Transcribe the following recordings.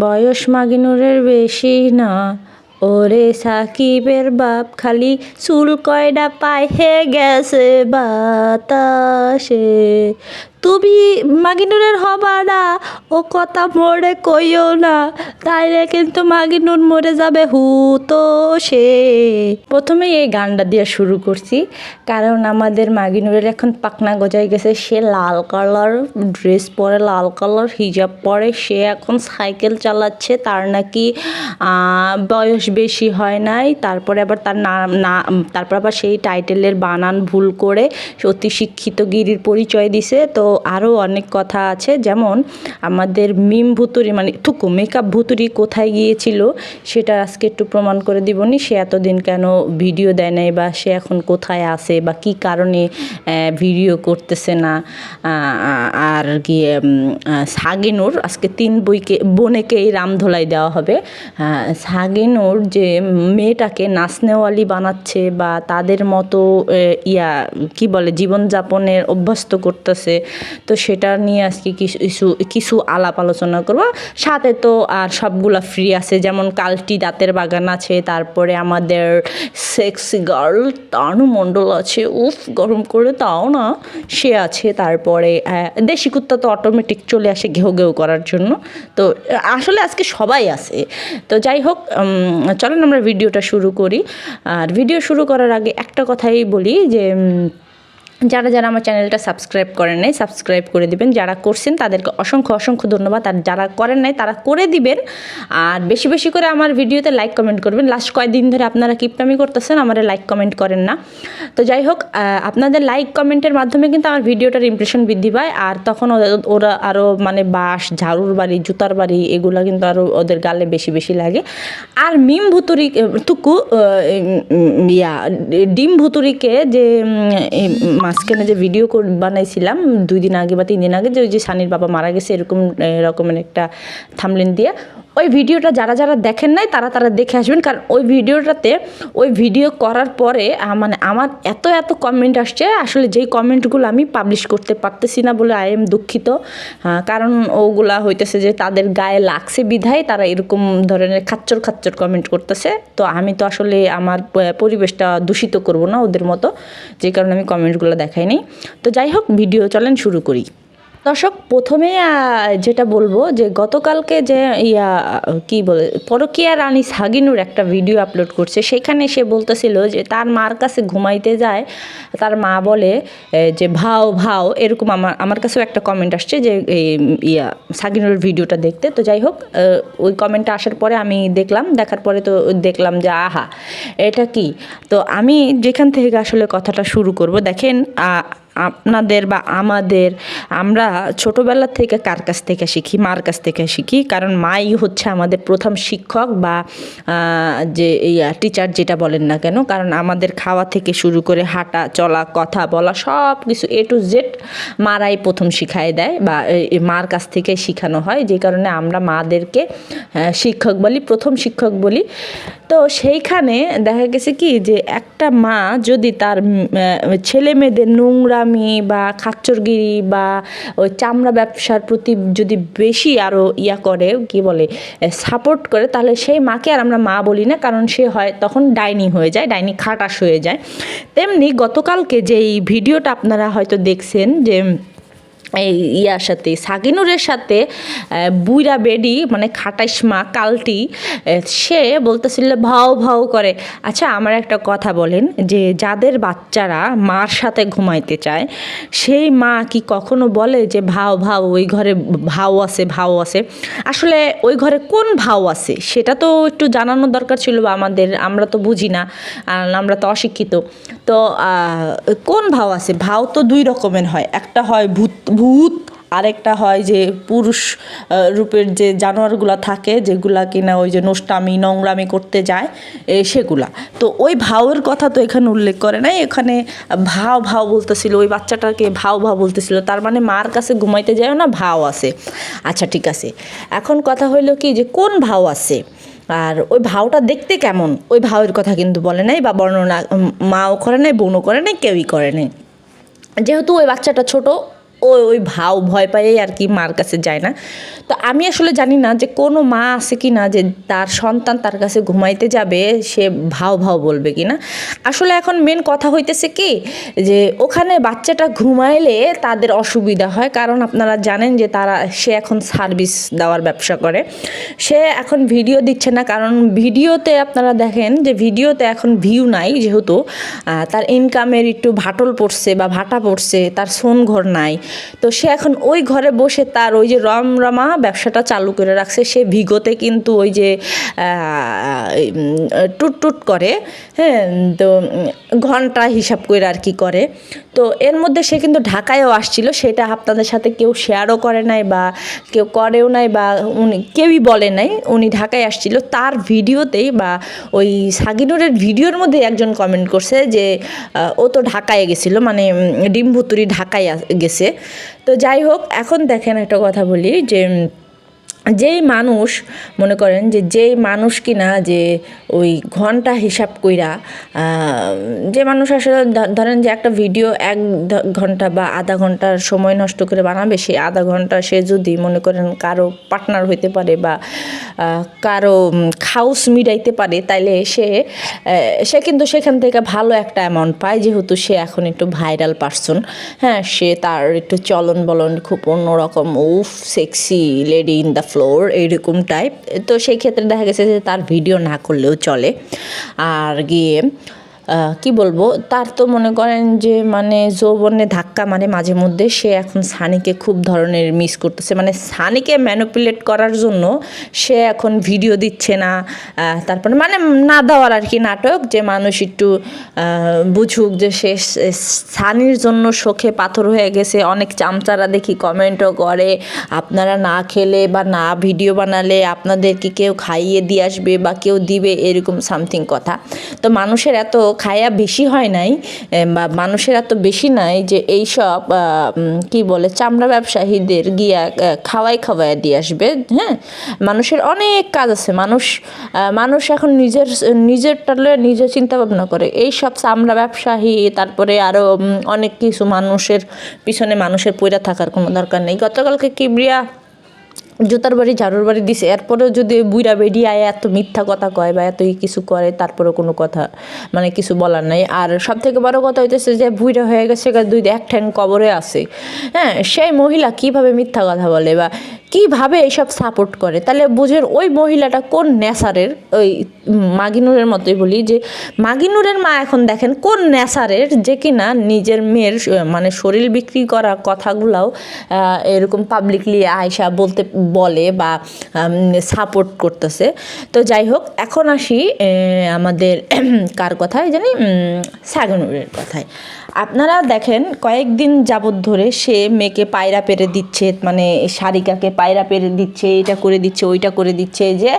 বয়স মাগিনুরের বেশি না, ওরে সাকিবের বাপ খালি চুল কয়ডা পায় হে গেছে বাতাসে। তুমি মাগিনুরের হবা না, ও কথা মোরে কইও না, তাইলে কিন্তু মাগিনুর মরে যাবে হুতো সে। প্রথমেই এই গানটা দিয়ে শুরু করছি, কারণ আমাদের মাগিনুরের এখন পাকনা গজায় গেছে। সে লাল কালার ড্রেস পরে, লাল কালার হিজাব পরে, সে এখন সাইকেল চালাচ্ছে। তার নাকি বয়স বেশি হয় নাই। তারপরে আবার তার তারপর আবার সেই টাইটেলের বানান ভুল করে অতি শিক্ষিত গিরির পরিচয় দিছে। তো আরও অনেক কথা আছে, যেমন আমাদের মিম ভুতুরি মানে থুকু মেকআপ ভুতুরি কোথায় গিয়েছিল সেটা আজকে একটু প্রমাণ করে দিবনি। সে এতদিন কেন ভিডিও দেয় নাই, বা সে এখন কোথায় আছে, বা কি কারণে ভিডিও করতেছে না। আর গিয়ে সাগিনুর আজকে 3 বোনেকেই রামধোলাই দেওয়া হবে। সাগিনুর যে মেয়েটাকে নাচনেওয়ালি বানাচ্ছে, বা তাদের মতো কি বলে জীবনযাপনের অভ্যস্ত করতেছে, তো সেটা নিয়ে আজকে কিছু আলাপ আলোচনা করবো। সাথে তো আর সবগুলা ফ্রি আছে, যেমন কালটি দাঁতের বাগান আছে, তারপরে আমাদের সেক্সি গার্ল তানু মণ্ডল আছে, উফ গরম করে তাও না, সে আছে। তারপরে দেশি কুত্তা তো অটোমেটিক চলে আসে ঘেউ ঘেউ করার জন্য। তো আসলে আজকে সবাই আছে। তো যাই হোক, চলেন আমরা ভিডিওটা শুরু করি। আর ভিডিও শুরু করার আগে একটা কথাই বলি যে যারা যারা আমার চ্যানেলটা সাবস্ক্রাইব করেন নাই, সাবস্ক্রাইব করে দিবেন। যারা করছেন তাদেরকে অসংখ্য অসংখ্য ধন্যবাদ। আর যারা করেন নাই তারা করে দিবেন। আর বেশি বেশি করে আমার ভিডিওতে লাইক কমেন্ট করবেন। লাস্ট কয়েকদিন ধরে আপনারা কিপটামি করতেছেন, আমার লাইক কমেন্ট করেন না। তো যাই হোক, আপনাদের লাইক কমেন্টের মাধ্যমে কিন্তু আমার ভিডিওটার ইমপ্রেশন বৃদ্ধি পায়। আর তখন ওরা আরও মানে বাঁশ, ঝাড়ুর বাড়ি, জুতার বাড়ি এগুলো কিন্তু আরও ওদের গালে বেশি বেশি লাগে। আর মিম ভুতুরি ডিম ভুতুরিকে যে মাঝখানে যে ভিডিও বানাইছিলাম 2 দিন আগে বা 3 দিন আগে, যে ওই যে সানির বাবা মারা গেছে এরকম রকমের একটা থামলেন দিয়ে, ওই ভিডিওটা যারা যারা দেখেন নাই তারা দেখে আসবেন। কারণ ওই ভিডিওটাতে ওই ভিডিও করার পরে মানে আমার এত কমেন্ট আসছে, আসলে যেই কমেন্টগুলো আমি পাবলিশ করতে পারতেছি না বলে আই এম দুঃখিত। কারণ ওগুলা হইতেছে যে তাদের গায়ে লাগছে বিধায় তারা এরকম ধরনের খাচ্চর কমেন্ট করতেছে। তো আমি তো আসলে আমার পরিবেশটা দূষিত করব না ওদের মতো, যে কারণে আমি কমেন্টগুলো দেখাই নি। তো যাই হোক, ভিডিও চলেন শুরু করি। দর্শক, প্রথমে যেটা বলবো যে গতকালকে যে কি বলে পরকীয়া রানী সাগিনুর একটা ভিডিও আপলোড করছে, সেখানে সে বলতেছিল যে তার মার কাছে ঘুমাইতে যায়, তার মা বলে যে ভাও ভাও এরকম। আমার কাছেও একটা কমেন্ট আসছে যে সাগিনুরের ভিডিওটা দেখতে। তো যাই হোক, ওই কমেন্টটা আসার পরে আমি দেখার পরে তো দেখলাম যে আহা এটা কি। তো আমি যেখান থেকে আসলে কথাটা শুরু করব, দেখেন আপনাদের বা আমরা ছোটোবেলা থেকে কার কাছ থেকে শিখি? মার কাছ থেকে শিখি। কারণ মাই হচ্ছে আমাদের প্রথম শিক্ষক, বা যে টিচার যেটা বলেন না কেন। কারণ আমাদের খাওয়া থেকে শুরু করে হাঁটা চলা, কথা বলা, সব কিছু A to Z মারাই প্রথম শিখায় দেয়, বা মার কাছ থেকে শেখানো হয়। যে কারণে আমরা মাদেরকে শিক্ষক বলি, প্রথম শিক্ষক বলি। তো সেইখানে দেখা গেছে কি যে একটা মা যদি তার ছেলে মেয়েদের নোংরামি বা খাচ্চরগিরি বা ওই চামড়া ব্যবসার প্রতি যদি বেশি আরও করে, কি বলে সাপোর্ট করে, তাহলে সেই মাকে আর আমরা মা বলি না, কারণ সে হয় তখন ডাইনি হয়ে যায়, ডাইনি খাটাস হয়ে যায়। তেমনি গতকালকে যেই ভিডিওটা আপনারা হয়তো দেখছেন যে এই সাথে সাগিনুরের সাথে বুইরা বেডি মানে খাটাইশ মা কালটি, সে বলতেছিল ভাও ভাও করে। আচ্ছা, আমার একটা কথা বলেন, যে যাদের বাচ্চারা মার সাথে ঘুমাইতে চায়, সেই মা কি কখনো বলে যে ভাও ভাও, ওই ঘরে ভাও আছে? আসলে ওই ঘরে কোন ভাও আছে সেটা তো একটু জানানোর দরকার ছিল, বা আমরা তো বুঝি না, আমরা তো অশিক্ষিত। তো কোন ভাও আছে? ভাও তো 2 রকমের হয়, একটা হয় ভূত, আরেকটা হয় যে পুরুষ রূপের যে জানোয়ারগুলা থাকে, যেগুলা কিনা ওই যে নোংরামি করতে যায় সেগুলা। তো ওই ভাওয়ের কথা তো এখানে উল্লেখ করে নাই, এখানে ভাও বলতেছিল, ওই বাচ্চাটাকে ভাও বলতেছিল। তার মানে মার কাছে ঘুমাইতে যায় না, ভাও আছে। আচ্ছা ঠিক আছে, এখন কথা হইলো কি যে কোন ভাও আছে, আর ওই ভাওটা দেখতে কেমন, ওই ভাওয়ের কথা কিন্তু বলে নাই, বা বর্ণনা মাও করে নাই, বোনও করে নাই, কেউই করে নাই। যেহেতু ওই বাচ্চাটা ছোট, ওই ভয় পাইয়েই আর কি মার কাছে যায় না। তো আমি আসলে জানি না যে কোনো মা আছে কি না যে তার সন্তান তার কাছে ঘুমাইতে যাবে সে ভাও বলবে কি না। আসলে এখন মেন কথা হইতেছে কি যে ওখানে বাচ্চাটা ঘুমাইলে তাদের অসুবিধা হয়, কারণ আপনারা জানেন যে সে এখন সার্ভিস দেওয়ার ব্যবসা করে। সে এখন ভিডিও দিচ্ছে না, কারণ ভিডিওতে আপনারা দেখেন যে ভিডিওতে এখন ভিউ নাই, যেহেতু তার ইনকামের একটু ভাটা পড়ছে, তার ঘর নাই। তো সে এখন ওই ঘরে বসে তার ওই যে রমরমা ব্যবসাটা চালু করে রাখছে। সে ভিগোতে কিন্তু ওই যে টুট করে, হ্যাঁ, তো ঘন্টা হিসাব করে আর কি করে। তো এর মধ্যে সে কিন্তু ঢাকায়ও আসছিল, সেটা আপনাদের সাথে কেউ শেয়ারও করে নাই বা কেউ করেও নাই বা উনি কেউই বলে নাই। উনি ঢাকায় আসছিল, তার ভিডিওতেই বা ওই সাগিনুরের ভিডিওর মধ্যে একজন কমেন্ট করছে যে ও তো ঢাকায় গেছিলো, মানে ডিম ভুতুরি ঢাকায় গেছে। তো যাই হোক, এখন দেখেন একটা কথা বলি যে যেই মানুষ মনে করেন যেই মানুষ কিনা যে ওই ঘন্টা হিসাব কইরা যে মানুষ আসলে ধরেন যে একটা ভিডিও 1 ঘন্টা বা আধা ঘন্টার সময় নষ্ট করে বানাবে, সেই আধা ঘন্টা সে যদি মনে করেন কারো পার্টনার হইতে পারে বা কারো খাউস মিটাইতে পারে, তাইলে সে কিন্তু সেখান থেকে ভালো একটা অ্যামাউন্ট পায়, যেহেতু সে এখন একটু ভাইরাল পারসন। হ্যাঁ, সে তার একটু চলন বলন খুব অন্যরকম, উফ sexy lady in the floor এইরকম টাইপ। তো সেই ক্ষেত্রে দেখা গেছে যে তার ভিডিও না করলেও চলে। আর গিয়ে কি বলবো, তার তো মনে করেন যে মানে যৌবনে ধাক্কা মানে মাঝে মধ্যে সে এখন সানিকে খুব ধরনের মিস করতেছে, মানে সানিকে ম্যানিপুলেট করার জন্য সে এখন ভিডিও দিচ্ছে না। তারপরে মানে না দেওয়ার আর কি নাটক, যে মানুষ একটু বুঝুক যে সে সানির জন্য শোকে পাথর হয়ে গেছে। অনেক চামচারা দেখি কমেন্টও করে, আপনারা না খেলে বা না ভিডিও বানালে আপনাদের কি কেউ খাইয়ে দিয়ে আসবে বা কেউ দিবে, এরকম সামথিং কথা। তো মানুষের এত খায়া বেশি হয় নাই বা মানুষের এত বেশি নাই যে এইসব কি বলে চামড়া ব্যবসায়ীদের গিয়া খাওয়াই দিয়ে আসবে। হ্যাঁ, মানুষের অনেক কাজ আছে। মানুষ এখন নিজেরটা নিজে চিন্তা ভাবনা করে। এইসব চামড়া ব্যবসায়ী, তারপরে আরও অনেক কিছু মানুষের পিছনে মানুষের পইরা থাকার কোনো দরকার নেই। গতকালকে কিবরিয়া জুতার বাড়ি ঝাড়ুর বাড়ি দিছে, এরপরেও যদি বুইরা বেডি আয় এত মিথ্যা কথা কয় বা এত কিছু করে, তারপরেও কোনো কথা মানে কিছু বলার নাই। আর সব থেকে বড় কথা হইতেছে যে বুইরা হয়ে গেছে, 2 ঠ্যাং কবরে আছে। হ্যাঁ, সেই মহিলা কিভাবে মিথ্যা কথা বলে বা কিভাবে এইসব সাপোর্ট করে, তাহলে বুঝেন ওই মহিলাটা কোন নেশারের। ওই মাগিনুরের মতোই বলি যে মাগিনুরের মা এখন দেখেন কোন নেশারের, যে কিনা নিজের মেয়ের মানে শরীর বিক্রি করা কথাগুলাও এরকম পাবলিকলি আয়সা বলে বা সাপোর্ট করতেছে। তো যাই হোক, এখন আসি আমাদের কার কথায় জানি, সাগনুরের কথায়। আপনারা দেখেন কয়েকদিন যাবৎ ধরে সে মেয়েকে পায়রা পেরে দিচ্ছে, মানে সারিকাকে পায়রা পেরে দিচ্ছে, এটা করে দিচ্ছে ওইটা করে দিচ্ছে যে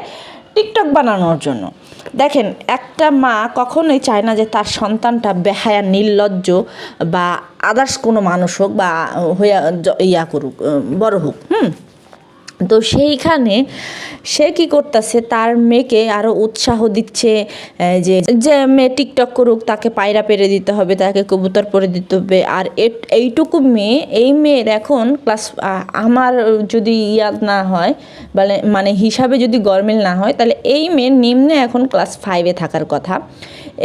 টিকটক বানানোর জন্য। দেখেন, একটা মা কখনোই চায় না যে তার সন্তানটা বেহায়া নির্লজ্জ বা আদার্স কোনো মানুষ হোক বা ইয়া করুক, বড় হোক। তো সেইখানে সে কি করতেছে, তার মেয়েকে আরও উৎসাহ দিচ্ছে যে মেয়ে টিকটক করুক, তাকে পায়রা পেরে দিতে হবে, তাকে কবুতর পরে দিতে হবে। আর এইটুকু মেয়ে, এই মেয়ের এখন ক্লাস, আমার যদি ইয়াদ না হয় মানে হিসাবে যদি গরমিল না হয়, তাহলে এই মেয়ের নিম্নে এখন ক্লাস 5-এ থাকার কথা।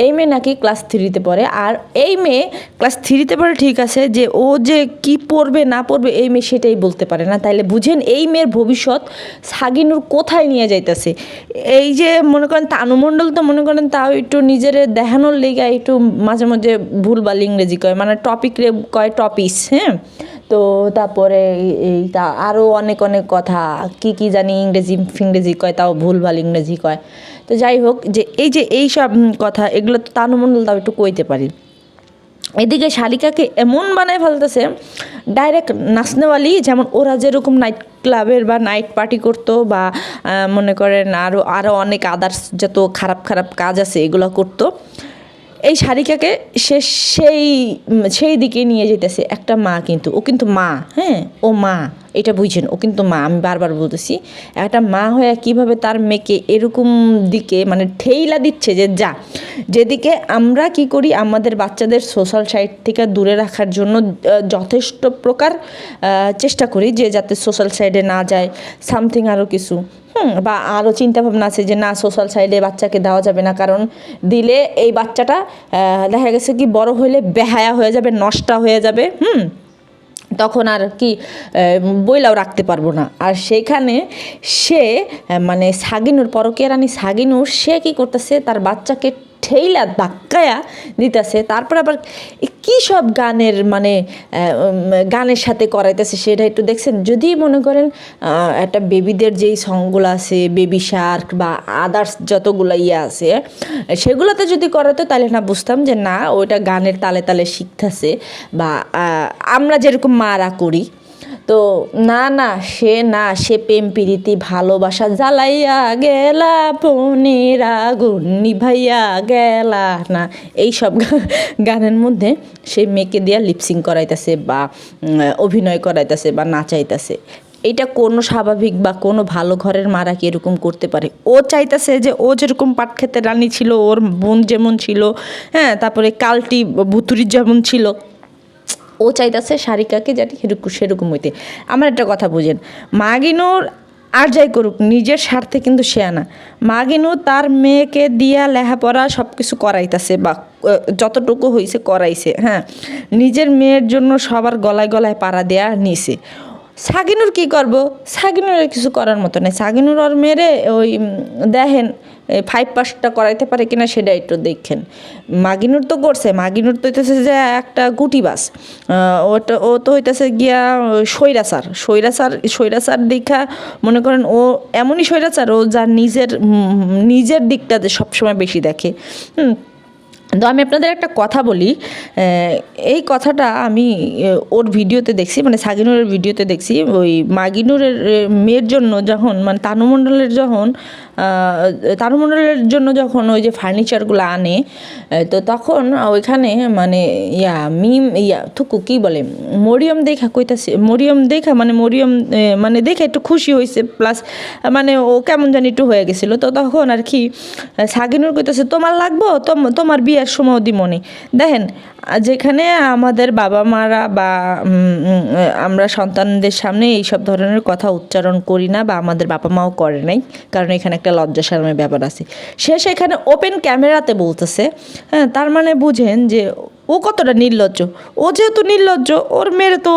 এই মেয়ে নাকি ক্লাস 3-তে পড়ে। আর এই মেয়ে ক্লাস 3-তে পড়ে ঠিক আছে, যে ও যে কি পড়বে না পড়বে এই মেয়ে সেটাই বলতে পারে না। তাইলে বুঝেন এই মেয়ের ভবিষ্যৎ সাগিনুর কোথায় নিয়ে যাইতেছে। এই যে মনে করেন তানু মণ্ডল তো মনে করেন তাও একটু নিজের দেখানোর লেগে একটু মাঝে মাঝে ভুলভাল ইংরেজি কয়, মানে টপিকরে কয় টপিস। হ্যাঁ, তো তারপরে এইটা আরও অনেক কথা কি জানি ইংরেজি কয়, তাও ভুলভাল ইংরেজি কয়। তো যাই হোক, যে এই সব কথা এগুলো তো তানু মণ্ডল তাও একটু কইতে পারি। এদিকে শালিকাকে এমন বানায় ফেলতেছে ডাইরেক্ট নাচনেওয়ালি, যেমন ওরা যেরকম নাইট ক্লাবের বা নাইট পার্টি করতো বা মনে করেন আরও অনেক আদার্স যত খারাপ কাজ আছে এগুলো করতো, এই সারিকাকে সে সেই সেই দিকে নিয়ে যেতেছে একটা মা, কিন্তু ও কিন্তু মা, হ্যাঁ ও মা, এটা বুঝছেন, ও কিন্তু মা, আমি বারবার বলতেছি একটা মা হয়ে কিভাবে তার মেয়েকে এরকম দিকে মানে ঠেইলা দিচ্ছে যে যা, যেদিকে আমরা কি করি আমাদের বাচ্চাদের সোশ্যাল সাইট থেকে দূরে রাখার জন্য যথেষ্ট প্রকার চেষ্টা করি যে যাতে সোশ্যাল সাইডে না যায়, সামথিং আরও কিছু বা আরও চিন্তাভাবনা আছে যে না সোশ্যাল সাইডে বাচ্চাকে দেওয়া যাবে না, কারণ দিলে এই বাচ্চাটা দেখা গেছে কি বড় হলে বেহায়া হয়ে যাবে, নষ্টা হয়ে যাবে, তখন আর কি বইলাও রাখতে পারবো না। আর সেইখানে সে মানে সাগিনুর পরকীয়া রানী সাগিনুর সে কী করতেছে তার বাচ্চাকে ঠেইলা ধাক্কায়া দিতেছে, তারপর আবার কী সব গানের মানে গানের সাথে করাইতেছে সেটা একটু দেখছেন। যদি মনে করেন একটা বেবিদের যেই সংগুলো আছে বেবি শার্ক বা আদার্স যতগুলো আছে সেগুলোতে যদি করাতো তাহলে না বুঝতাম যে না ওইটা গানের তালে তালে শিখতেছে বা আমরা যেরকম মারা করি। তো সে প্রেম প্রীতি ভালোবাসা জ্বালাইয়া গেলা পনের আগুন নিভাইয়া গেলা না, এইসব গানের মধ্যে সে মেয়েকে দিয়া লিপসিং করাইতেছে বা অভিনয় করাইতেছে বা নাচাইতেছে। এইটা কোনো স্বাভাবিক বা কোনো ভালো ঘরের মারা কি এরকম করতে পারে? ও চাইতেছে যে ও যেরকম পাট খেতে রানী ছিল, ওর বোন যেমন ছিল, হ্যাঁ তারপরে কালটি ভুতুরি যেমন ছিল, ও চাইতেছে সারিকাকে যাতে সেরকম হইতে। আমার একটা কথা বুঝেন, মাগিনুর আর যাই করুক নিজের স্বার্থে কিন্তু সে আনা, মাগিনুর তার মেয়েকে দিয়া লেখাপড়া সব কিছু করাইতেছে বা যতটুকু হয়েছে করাইছে, হ্যাঁ নিজের মেয়ের জন্য সবার গলায় গলায় পাড়া দেয়া নিছে। সাগিনুর কি করব? সাগিনুরের কিছু করার মতো নেই। সাগিনুর ওর মেরে ওই দেখেন 5 পাসটা করাইতে পারে কিনা সেটা একটু দেখেন। মাগিনুর তো করছে, মাগিনুর তো হইতেছে যে একটা গুটি বাস, ও তো হইতেছে গিয়া স্বৈরাচার দেখা মনে করেন ও এমনই স্বৈরাচার, ও যার নিজের দিকটাতে সবসময় বেশি দেখে। তো আমি আপনাদের একটা কথা বলি, এই কথাটা আমি ওর ভিডিওতে দেখছি, মানে সাগিনুরের ভিডিওতে দেখছি। ওই মাগিনুরের মেয়ের জন্য যখন মানে তানুমণ্ডলের জন্য যখন ওই যে ফার্নিচারগুলো আনে, তো তখন ওইখানে মানে থুকু কী বলে মরিয়ম দেখা কইতাছে, মরিয়ম মানে দেখে একটু খুশি হয়েছে, প্লাস মানে ও কেমন জানি একটু হয়ে গেছিলো। তো তখন আর কি সাগিনুর কইতাছে তোমার লাগবো, তোমার বিয়ের সময় দিমনি। দেখেন যেখানে আমাদের বাবা মারা বা আমরা সন্তানদের সামনে এইসব ধরনের কথা উচ্চারণ করি না বা আমাদের বাবা মাও করে নাই, কারণ এখানে একটা লজ্জা শরমের ব্যাপার আছে, সে সেখানে ওপেন ক্যামেরাতে বলতেছে, হ্যাঁ তার মানে বুঝেন যে ও কতটা নির্লজ্জ। ও যেহেতু নির্লজ্জ ওর মেয়ের তো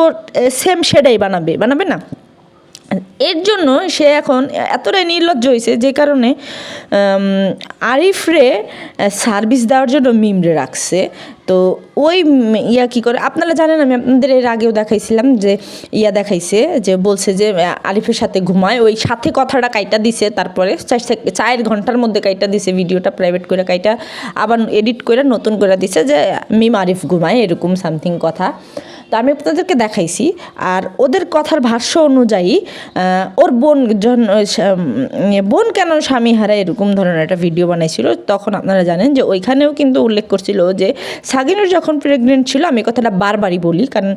সেম সেটাই বানাবে না। এর জন্য সে এখন এতটাই নির্লজ্জ হয়েছে যে কারণে আরিফরে সার্ভিস দেওয়ার জন্য মিমরে রাখছে। তো ওই কী করে আপনারা জানেন, আমি আপনাদের এর আগেও দেখাইছিলাম যে দেখাইছে যে বলছে যে আরিফের সাথে ঘুমায়, ওই সাথে কথাটা কাইটা দিছে, তারপরে 4 ঘন্টার মধ্যে কাইটা দিছে ভিডিওটা, প্রাইভেট করে কাইটা আবার এডিট করে নতুন করে দিছে যে মিম আরিফ ঘুমায় এরকম সামথিং কথা। তো আমি আপনাদেরকে দেখাইছি। আর ওদের কথার ভাষ্য অনুযায়ী ওর বোন কেন স্বামী হারায় এরকম ধরনের একটা ভিডিও বানাইছিল। তখন আপনারা জানেন যে ওইখানেও কিন্তু উল্লেখ করছিল যে সাগিনুর যখন প্রেগনেন্ট ছিল, আমি কথাটা বারবারই বলি কারণ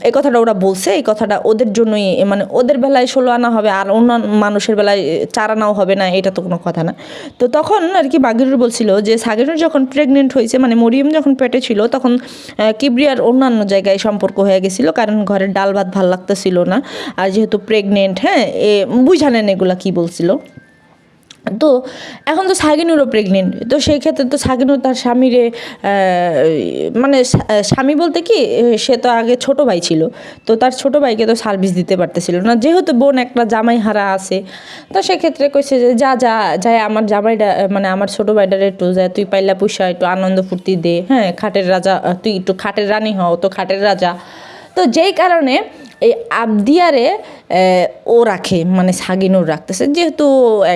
এই কথাটা ওরা বলছে, এই কথাটা ওদের জন্যই, মানে ওদের বেলায় 16 আনা হবে আর অন্য মানুষের বেলায় 4 আনাও হবে না, এটা তো কোনো কথা না। তো তখন আর কি বাগিরুর বলছিল যে সাগিনুর যখন প্রেগনেন্ট হয়েছে, মানে মরিয়ম যখন পেটে ছিল, তখন কিবরিয়ার অন্যান্য জায়গায় সম্পর্ক হয়ে গেছিলো, কারণ ঘরের ডাল ভাত ভাল লাগতেছিল না, আর যেহেতু প্রেগনেন্ট, হ্যাঁ বুঝানেন এগুলা কি বলছিল। তো এখন তো সাগিনুরও প্রেগনেন্ট, তো সেই ক্ষেত্রে তো সাগিনুর তার স্বামীরে মানে স্বামী বলতে কি সে তো আগে ছোটো ভাই ছিল, তো তার ছোটো ভাইকে তো সার্ভিস দিতে পারতেছিল না, যেহেতু বোন একটা জামাই হারা আছে। তো সেক্ষেত্রে কইছে যে যা আমার জামাইটা মানে আমার ছোটো ভাইটার একটু যা তুই পাইলা পুষা একটু আনন্দ ফুর্তি দে, হ্যাঁ খাটের রাজা তুই একটু খাটের রানী হও, তো খাটের রাজা। তো যেই কারণে এই আবদিয়ারে ও রাখে, মানে সাগিনুর রাখতেছে, যেহেতু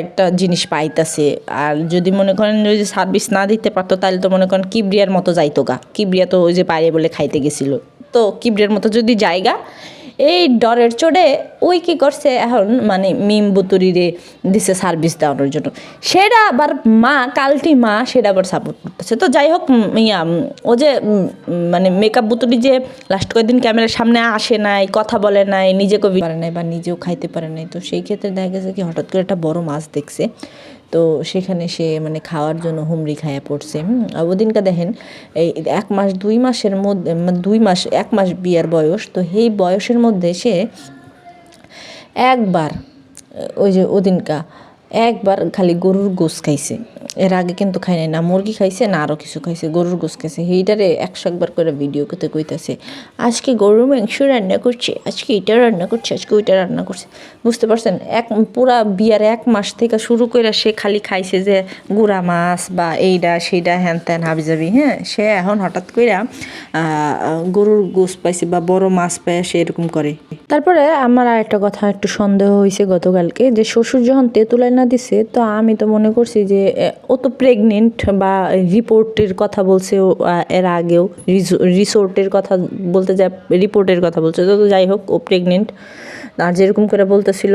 একটা জিনিস পাইতেছে। আর যদি মনে করেন যদি সার্ভিস না দিতে পারতো তাহলে তো মনে করেন কিবরিয়ার মতো যাইতো গা, কিবরিয়া তো ওই যে বাইরে বলে খাইতে গেছিলো, তো কিবরিয়ার মতো যদি জায়গা এই ডরের চোটে ওই কী করছে এখন মানে মিম বুতুরিরে দিছে সার্ভিস দেওয়ানোর জন্য, সেটা আবার মা কালটি মা সেটা আবার সাপোর্ট করতেছে। তো যাই হোক ও যে মানে মেকআপ বুতুরি যে লাস্ট কয়েকদিন ক্যামেরার সামনে আসে নাই, কথা বলে নাই, নিজেকে পারে নাই বা নিজেও খাইতে পারে নাই, তো সেই ক্ষেত্রে দেখা গেছে কি হঠাৎ করে একটা বড় মাছ দেখছে, তো সেখানে সে মানে খাওয়ার জন্য হুমড়ি খাইয়া পড়ছে। ওদিনকে দেখেন এই 1 মাস 2 মাসের মধ্যে 2 মাস 1 মাস বিয়ের বয়স, তো এই বয়সের মধ্যে সে একবার ওই যে ওদিনকা একবার খালি গরুর গোশ খাইছে, এর আগে কিন্তু খাই নাই, না মুরগি খাইছে না আরও কিছু খাইছে, গরুর গোশ খাইছে। এইটারে 100 করে ভিডিও করতে কইতাছে আজকে গরুর মাংস রান্না করছে, আজকে এটা রান্না করছে, আজকে ওইটা রান্না করছে। বুঝতে পারছেন, পুরা বিয়ার 1 মাস থেকে শুরু করে সে খালি খাইছে যে গুড়া মাছ বা এইটা সেইটা হ্যান ত্যান হাবিজাবি। হ্যাঁ, সে এখন হঠাৎ করে গরুর গোশ পাইছে বা বড় মাছ পায় সে এরকম করে। তারপরে আমার আর একটা কথা একটু সন্দেহ হয়েছে গতকালকে, যে শ্বশুর যখন তেঁতুলাই না দিছে, তো আমি তো মনে করছি যে ও তো প্রেগনেন্ট বা রিপোর্টের কথা বলছে এর আগেও, রিসোর্টের কথা বলতে যায় রিপোর্টের কথা বলছে, তো যাই হোক ও প্রেগনেন্ট। আর যেরকম করে বলতেছিল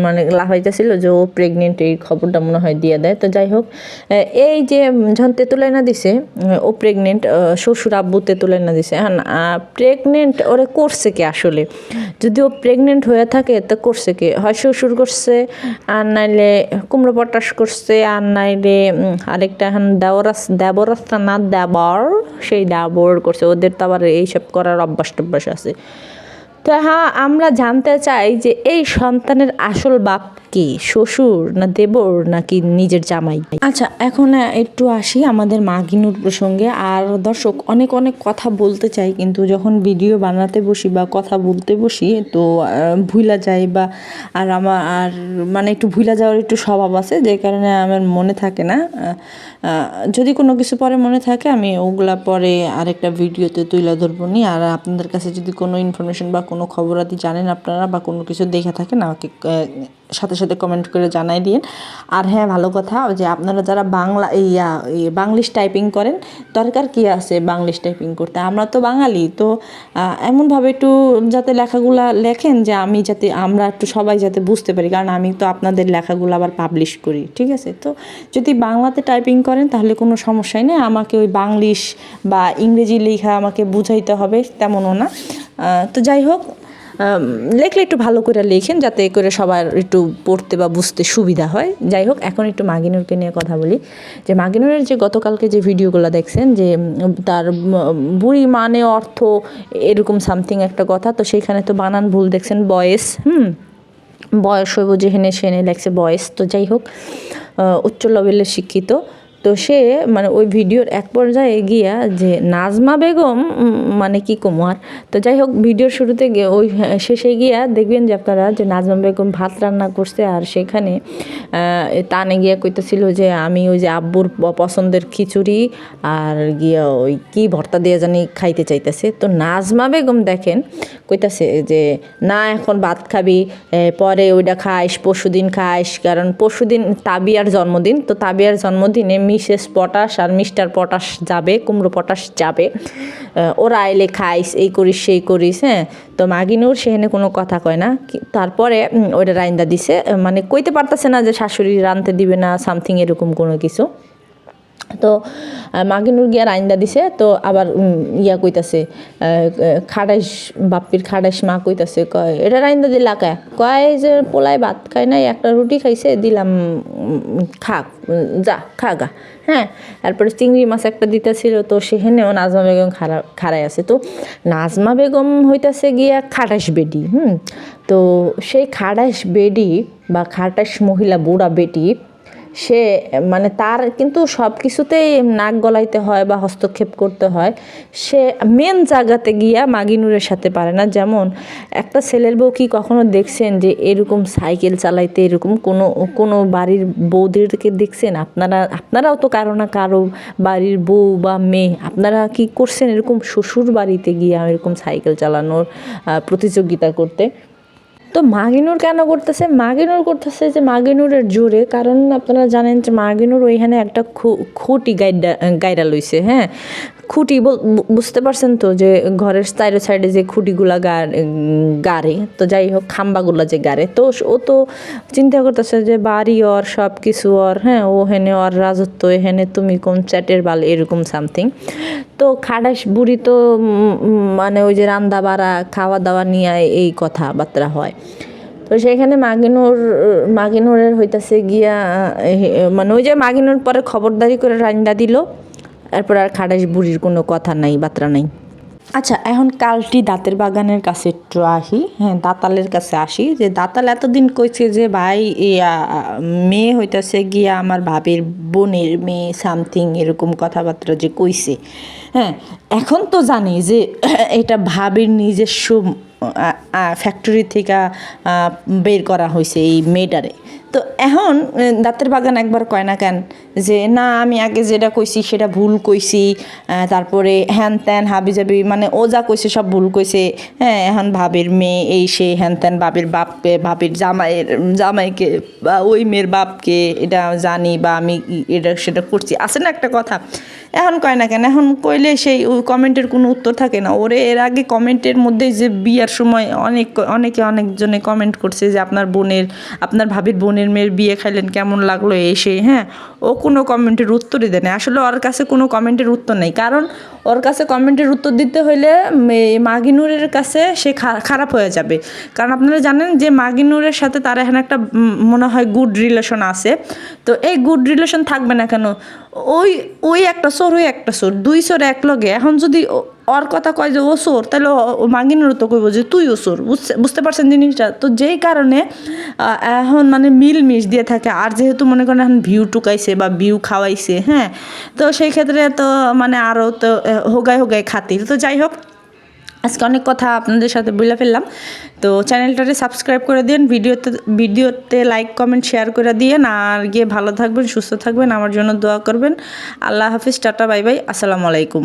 মানে লাফাইতেছিল যে ও প্রেগনেন্ট, এই খবরটা মনে হয় দিয়ে দেয়। তো যাই হোক এই যে যখন তেঁতুলাই না দিছে ও প্রেগনেন্ট, শ্বশুর আব্বু তেঁতুলাই না দিছে, হ্যাঁ প্রেগনেন্ট ওরে করছে কে আসলে? যদি ও প্রেগনেন্ট হয়ে থাকে তো করছে কে? হয় শ্বশুর করছে, আর নাইলে কুমড়ো পটাশ করছে, আর নাইলে আরেকটা এখন দেবরাস্তা না দেবর, সেই দেবর করছে। ওদের তো আবার এইসব করার অভ্যাস টভ্যাস আছে। তো হ্যাঁ, আমরা জানতে চাই যে এই সন্তানের আসল বাপ কে, শ্বশুর না দেবর নাকি নিজের জামাই? আচ্ছা, এখন একটু আসি আমাদের মাগিনুর প্রসঙ্গে। আর দর্শক, অনেক অনেক কথা বলতে চাই, কিন্তু যখন ভিডিও বানাতে বসি বা কথা বলতে বসি তো ভুলা যায়, বা আর মানে একটু ভুলা যাওয়ার একটু স্বভাব আছে, যে কারণে আমার মনে থাকে না। যদি কোনো কিছু পরে মনে থাকে আমি ওগুলা পরে আরেকটা ভিডিওতে তুলে ধরবো নি। আর আপনাদের কাছে যদি কোনো ইনফরমেশন বা কোনো খবরাদি জানেন আপনারা, বা কোনো কিছু দেখে থাকেন, আমাকে সাথে সাথে কমেন্ট করে জানাই দিন। আর হ্যাঁ, ভালো কথা যে আপনারা যারা বাংলিশ টাইপিং করেন, দরকার কি আছে বাংলিশ টাইপিং করতে? আমরা তো বাঙালি, তো এমনভাবে একটু যাতে লেখাগুলা লেখেন যে আমরা একটু সবাই যাতে বুঝতে পারি, কারণ আমি তো আপনাদের লেখাগুলো আবার পাবলিশ করি, ঠিক আছে? তো যদি বাংলাতে টাইপিং করেন তাহলে কোনো সমস্যাই নেই, আমাকে ওই বাংলিশ বা ইংরেজি লেখা আমাকে বুঝাইতে হবে তেমনও না। তো যাই হোক, লেখলে একটু ভালো করে লেখেন, যাতে করে সবার একটু পড়তে বা বুঝতে সুবিধা হয়। যাই হোক, এখন একটু মাগিনুরকে নিয়ে কথা বলি। যে মাগিনুরের যে গতকালকে যে ভিডিওগুলো দেখছেন, যে তার বুড়ি মানে অর্থ এরকম সামথিং একটা কথা, তো সেইখানে তো বানান ভুল দেখছেন, বয়েস বয়স হইব যেখানে সেখানে লেখছে বয়েস। তো যাই হোক, উচ্চ লেভেলের শিক্ষিত। তো সে মানে ওই ভিডিওর এক পর্যায়ে গিয়া যে নাজমা বেগম মানে কি কুমার, তো যাই হোক ভিডিওর শুরুতে গিয়ে ওই শেষে গিয়া দেখবেন যে আপনারা যে নাজমা বেগম ভাত রান্না করছে, আর সেখানে টানে গিয়া কইতেছিল যে আমি ওই যে আব্বুর পছন্দের খিচুড়ি আর গিয়া ওই কি ভর্তা দিয়ে জানি খাইতে চাইতেছে। তো নাজমা বেগম দেখেন কইতাছে যে না এখন ভাত খাবি, পরে ওইটা খাইস, পরশুদিন খাইস, কারণ পরশুদিন তাবিয়ার জন্মদিন, তো তাবিয়ার জন্মদিনে মিসেস পটাশ আর মিস্টার পটাশ যাবে, কুমড়ো পটাশ যাবে, ওরা আইলে খাইস, এই করিস সেই করিস। হ্যাঁ, তো মাগিনুর সেখানে কোনো কথা কয় না। তারপরে ওইটা রাইন্দা দিছে, মানে কইতে পারতেছে না যে শাশুড়ি রানতে দিবে না সামথিং এরকম কোনো কিছু। তো মাগিনুর গিয়া রাইন্দা দিছে, তো আবার ইয়া কইতাছে খাড়াইশ বাপ্পির খাড়াইশ মা কইতাছে, কয় এটা রাইন্দা দিলা কে? কয় যে পোলায় ভাত খায় নাই, একটা রুটি খাইছে, দিলাম খা, যা খাগা। হ্যাঁ, তারপরে চিংড়ি মাছ একটা দিতেছিল, তো সেখানেও নাজমা বেগম খাড়াই আছে। তো নাজমা বেগম হইতাছে গিয়া খাটাইশ বেডি। তো সেই খাটাইশ বেডি বা খাটাইশ মহিলা বুড়া বেটি, সে মানে তার কিন্তু সব কিছুতেই নাক গলাইতে হয় বা হস্তক্ষেপ করতে হয়। সে মেন জায়গাতে গিয়া মাগিনুরের সাথে পারে না। যেমন একটা ছেলের বউ কি কখনো দেখছেন যে এরকম সাইকেল চালাইতে, এরকম কোনো বাড়ির বউদেরকে দেখছেন? আপনারাও তো কারো না কারো বাড়ির বউ বা মেয়ে আপনারা কি করছেন এরকম শ্বশুর বাড়িতে গিয়া এরকম সাইকেল চালানোর প্রতিযোগিতা করতে? তো মাগিনুর কেন করতেছে? মাগিনুর করতেছে যে মাগিনুরের জোরে, কারণ আপনারা জানেন যে মাগিনুর ওইখানে একটা খুঁটি গাইডা লইছে। হ্যাঁ, খুঁটি বুঝতে পারছেন তো, যে ঘরের সাইডে যে খুঁটিগুলা গাড়ে, তো যাই হোক খাম্বাগুলা যে গাড়ে, তো ও তো চিন্তা করতেছে যে বাড়ি ওর, সব কিছু ওর, হ্যাঁ ও হেনে ওর রাজত্ব, হেনে তুমি কোন চ্যাটের বাল, এরকম সামথিং। তো খাটাস বুড়ি তো মানে ওই যে রান্না বাড়া খাওয়া দাওয়া নিয়ে এই কথাবার্তা হয়। তো সেখানে মাগিনুরের হইতাছে গিয়া মানে ওই যে মাগিনুর পরে খবরদারি করে রান্না দিল, এরপর আর খাটাস বুড়ির কোনো কথা নাই, বাত্রা নাই। আচ্ছা, এখন কালটি দাঁতের বাগানের কাছে একটু আসি, হ্যাঁ দাতালের কাছে আসি। যে দাতাল এতদিন কইছে যে ভাই মেয়ে হইতাছে গিয়া আমার ভাবির বোনের মেয়ে, সামথিং এরকম কথাবার্তা যে কইছে। হ্যাঁ, এখন তো জানি যে এটা ভাবির নিজস্ব ফ্যাক্টরি থেকে বের করা হয়েছে এই মেয়েটারে। তো এখন দাঁতের বাগান একবার কয় না কেন যে না আমি আগে যেটা কইছি সেটা ভুল কইছি, তারপরে হ্যান ত্যান হাবি জাবি, মানে ও যা কইছে সব ভুল কইছে। হ্যাঁ, এখন ভাবির মেয়ে এই সে হ্যান ত্যান, ভাবির বাপকে, ভাবির জামাইকে বা ওই মেয়ের বাপকে এটা জানি, বা আমি এটা সেটা করছি, আছে না একটা কথা। এখন কয় না কেন, এখন কইলে সেই ওই কমেন্টের কোনো উত্তর থাকে না। ওরে এর আগে কমেন্টের মধ্যে যে বিয়ার সময় অনেকজনে কমেন্ট করছে যে আপনার ভাবির বোনের মেয়ের বিয়ে খাইলেন কেমন লাগলো এসে, হ্যাঁ ও কোনো কমেন্টের উত্তরই দেয় না। আসলে ওর কাছে কোনো কমেন্টের উত্তর নেই, কারণ ওর কাছে কমেন্টের উত্তর দিতে হইলে মাগিনুরের কাছে সে খারাপ হয়ে যাবে। কারণ আপনারা জানেন যে মাগিনুরের সাথে তার এখন একটা মনে হয় গুড রিলেশন আছে। তো এই গুড রিলেশন থাকবে না কেন, ওই একটা চোর, ওই একটা চোর, দুই চোর এক লগে। এখন যদি ওর কথা কয় যে ও চোর, তাহলে মাগিনুরও তো কইব যে তুইও চোর। বুঝতে পারছেন জিনিসটা? তো যেই কারণে এখন মানে মিল দিয়ে থাকে। আর যেহেতু মনে করেন এখন ভিউ টুকাইছে বা ভিউ খাওয়াইছে, হ্যাঁ, তো সেই ক্ষেত্রে তো মানে আরও তো হোগায় খাতির। তো যাই হোক, আজকে অনেক কথা আপনাদের সাথে বলে ফেললাম। তো চ্যানেলটাতে সাবস্ক্রাইব করে দিন, ভিডিওতে লাইক কমেন্ট শেয়ার করে দিয়েন, আর গিয়ে ভালো থাকবেন, সুস্থ থাকবেন, আমার জন্য দোয়া করবেন। আল্লাহ হাফিজ, টাটা, বাই বাই, আসসালামু আলাইকুম।